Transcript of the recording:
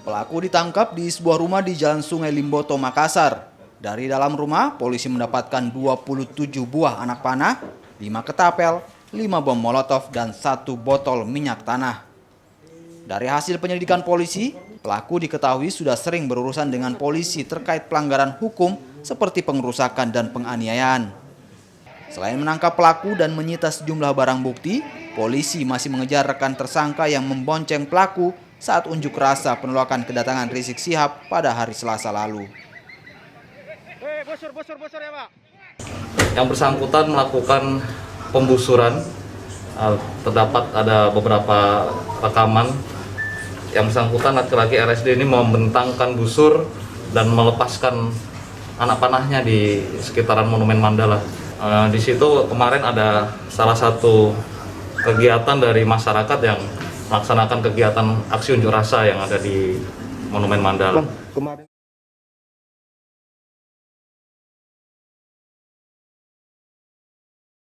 Pelaku ditangkap di sebuah rumah di Jalan Sungai Limboto, Makassar. Dari dalam rumah, polisi mendapatkan 27 buah anak panah, 5 ketapel, 5 bom molotov, dan 1 botol minyak tanah. Dari hasil penyelidikan polisi, pelaku diketahui sudah sering berurusan dengan polisi terkait pelanggaran hukum seperti pengerusakan dan penganiayaan. Selain menangkap pelaku dan menyita sejumlah barang bukti, polisi masih mengejar rekan tersangka yang membonceng pelaku saat unjuk rasa penolakan kedatangan Rizik Syihab pada hari Selasa lalu. Yang bersangkutan melakukan pembusuran. Terdapat ada beberapa rekaman. Yang bersangkutan laki-laki RSD ini membentangkan busur dan melepaskan anak panahnya di sekitaran Monumen Mandala. Di situ kemarin ada salah satu kegiatan dari masyarakat yang melaksanakan kegiatan aksi unjuk rasa yang ada di Monumen Mandala.